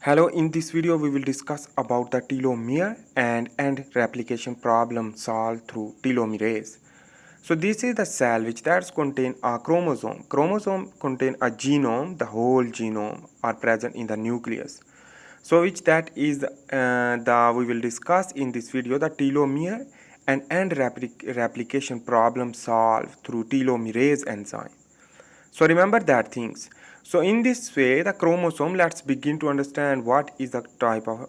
Hello, in this video we will discuss about the telomere and end replication problem solved through telomerase. So this is the cell which that's contain a chromosome. Chromosome contain a genome, the whole genome are present in the nucleus. So which that is the we will discuss in this video the telomere and end replication problem solved through telomerase enzyme. So remember that things. So in this way, the chromosome, let's begin to understand what is the type of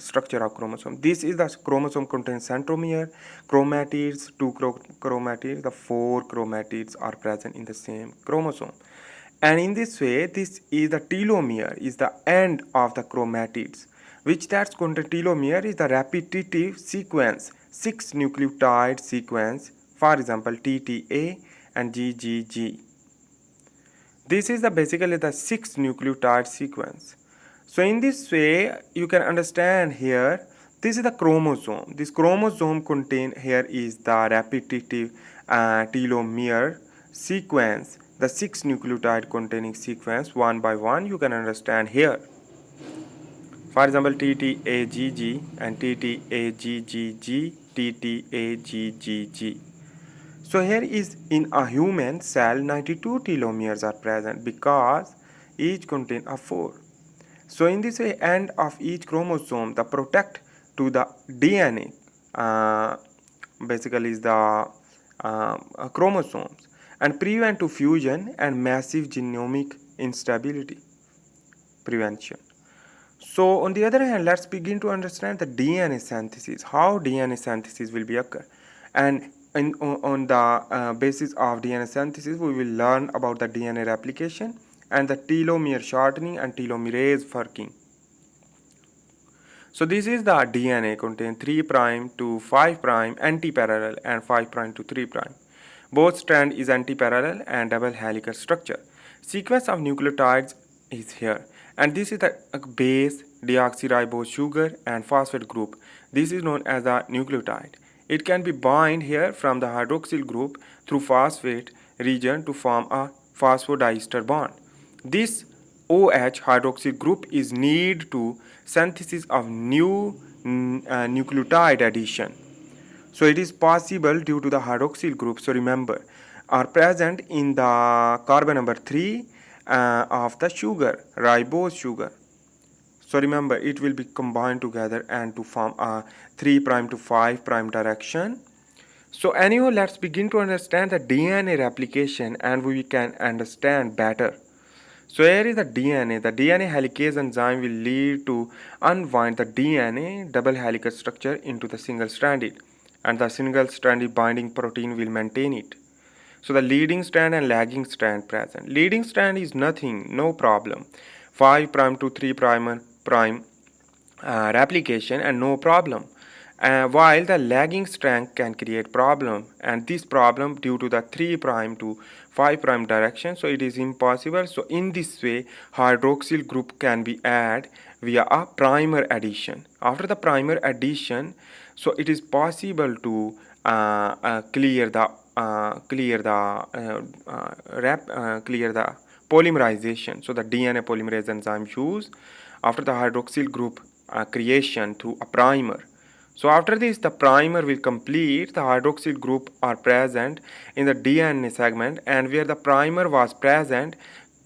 structure of chromosome. This is the chromosome contains centromere, chromatids, two chromatids, the four chromatids are present in the same chromosome. And in this way, this is the telomere, is the end of the chromatids, which that's contain telomere is the repetitive sequence, 6 nucleotide sequence, for example, TTA and GGG. This is basically the 6 nucleotide sequence. So in this way, you can understand here, this is the chromosome. This chromosome contained here is the repetitive telomere sequence, the 6 nucleotide containing sequence one by one, you can understand here. For example, TTAGG and TTAGGG, TTAGGG. So here is in a human cell 92 telomeres are present because each contain a 4. So in this way, end of each chromosome, the protect to the DNA basically is the chromosomes and prevent to fusion and massive genomic instability prevention. So on the other hand, let's begin to understand the DNA synthesis, how DNA synthesis will be occur. And on the basis of DNA synthesis, we will learn about the DNA replication and the telomere shortening and telomerase working. So this is the DNA contain 3' to 5' antiparallel and 5' to 3'. Both strand is antiparallel and double helical structure. Sequence of nucleotides is here. And this is the base, deoxyribose sugar and phosphate group. This is known as the nucleotide. It can be bind here from the hydroxyl group through phosphate region to form a phosphodiester bond. This OH hydroxyl group is need to synthesis of new nucleotide addition. So it is possible due to the hydroxyl group. So remember, are present in the carbon number 3 of the sugar, ribose sugar. So remember, it will be combined together and to form a 3' to 5' direction. So anyhow, let's begin to understand the DNA replication and we can understand better. So here is the DNA. The DNA helicase enzyme will lead to unwind the DNA double helical structure into the single stranded, and the single stranded binding protein will maintain it. So the leading strand and lagging strand present. Leading strand is nothing, no problem. 5' to 3' replication and no problem. While the lagging strand can create problem, and this problem due to the 3' to 5' direction, so it is impossible. So in this way, hydroxyl group can be added via a primer addition. After the primer addition, so it is possible to clear the polymerization. So the DNA polymerase enzyme used after the hydroxyl group creation through a primer. So after this, the primer will complete, the hydroxyl group are present in the DNA segment, and where the primer was present,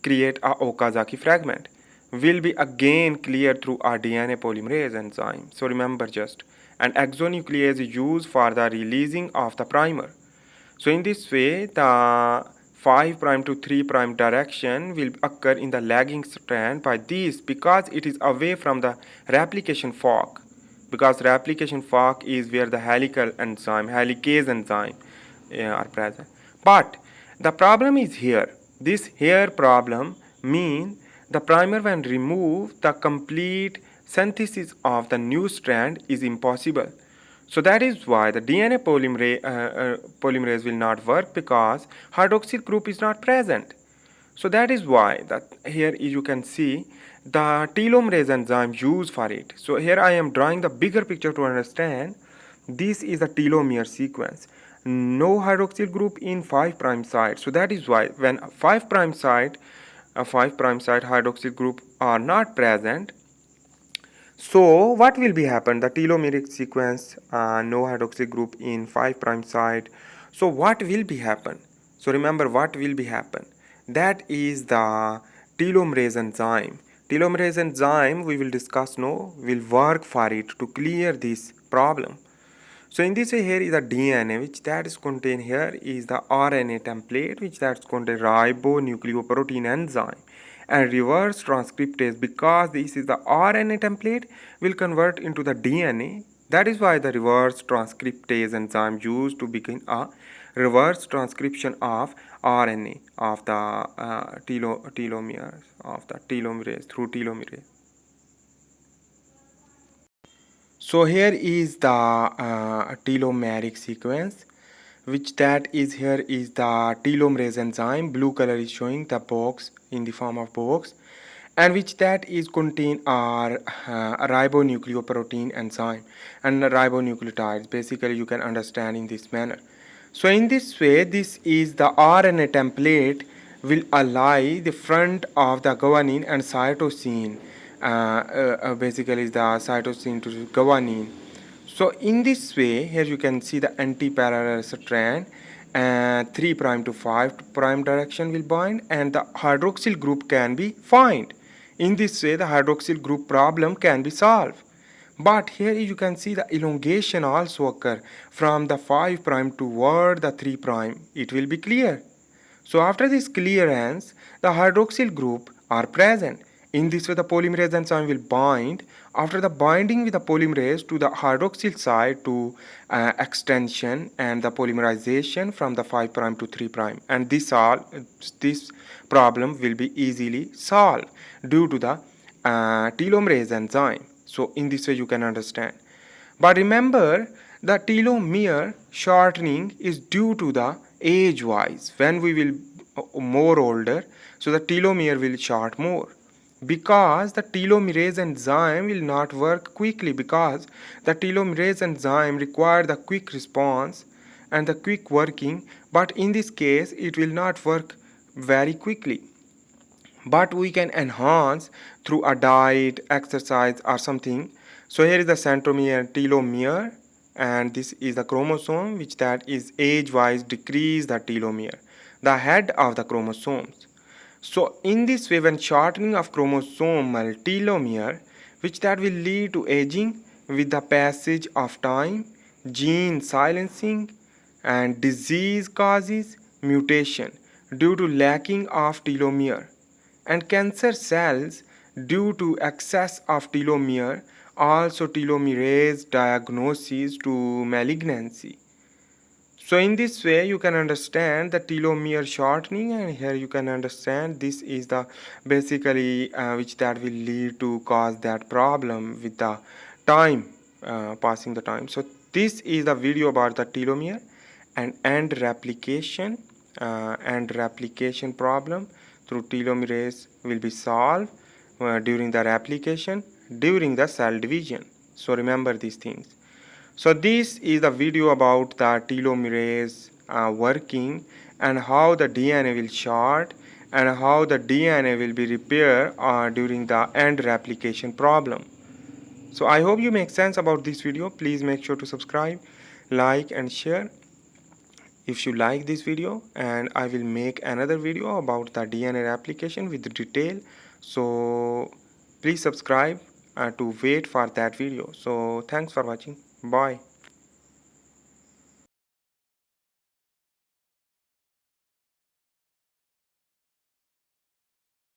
create a Okazaki fragment will be again cleared through a DNA polymerase enzyme. So remember just, and exonuclease is used for the releasing of the primer. So in this way, the 5' to 3' direction will occur in the lagging strand by this because it is away from the replication fork. Because replication fork is where the helical enzyme, helicase enzyme are present. But the problem is here. This here problem means the primer when removed, the complete synthesis of the new strand is impossible. So that is why the DNA polymerase will not work because hydroxyl group is not present. So that is why that here you can see the telomerase enzyme used for it. So here I am drawing the bigger picture to understand. This is the telomere sequence. No hydroxyl group in 5' side. So that is why when 5' side hydroxyl group are not present, So what will be happen? The telomeric sequence, no hydroxyl group in 5 prime site. So what will be happen? So remember what will be happen? That is the telomerase enzyme. Telomerase enzyme we will discuss now will work for it to clear this problem. So in this way here is the DNA which that is contained here is the RNA template which that's contain ribonucleoprotein enzyme and reverse transcriptase because this is the RNA template will convert into the DNA. That is why the reverse transcriptase enzyme used to begin a reverse transcription of RNA of the telomeres of the telomerase through telomerase. So here is the telomeric sequence which that is here is the telomerase enzyme. Blue color is showing the box in the form of box and which that is contain are ribonucleoprotein enzyme and ribonucleotides. Basically you can understand in this manner. So in this way this is the RNA template will ally the front of the guanine and cytosine basically the cytosine to guanine. So in this way here you can see the anti-parallel strand and 3 prime to 5 prime direction will bind and the hydroxyl group can be found. In this way the hydroxyl group problem can be solved. But here you can see the elongation also occur from the 5 prime toward the 3 prime. It will be clear. So after this clearance, the hydroxyl group are present. In this way, the polymerase enzyme will bind. After the binding with the polymerase to the hydroxyl side to extension and the polymerization from the 5 prime to 3 prime. And this problem will be easily solved due to the telomerase enzyme. So in this way you can understand. But remember, the telomere shortening is due to the age wise. When we will more older, so the telomere will short more because the telomerase enzyme will not work quickly because the telomerase enzyme require the quick response and the quick working, but in this case it will not work very quickly, but we can enhance through a diet, exercise or something. So here is the centromere and telomere and this is the chromosome which that is age wise decrease the telomere, the head of the chromosomes. So in this way when shortening of chromosomal telomere which that will lead to aging with the passage of time, gene silencing and disease causes mutation due to lacking of telomere and cancer cells due to excess of telomere, also telomerase diagnosis to malignancy. So in this way you can understand the telomere shortening and here you can understand this is the basically which that will lead to cause that problem with the time passing the time. So this is the video about the telomere and end replication problem through telomerase will be solved during the replication during the cell division. So remember these things. So this is the video about the telomerase working and how the DNA will short and how the DNA will be repaired during the end replication problem. So I hope you make sense about this video. Please make sure to subscribe, like and share if you like this video, and I will make another video about the DNA replication with detail. So please subscribe to wait for that video. So thanks for watching. Bye.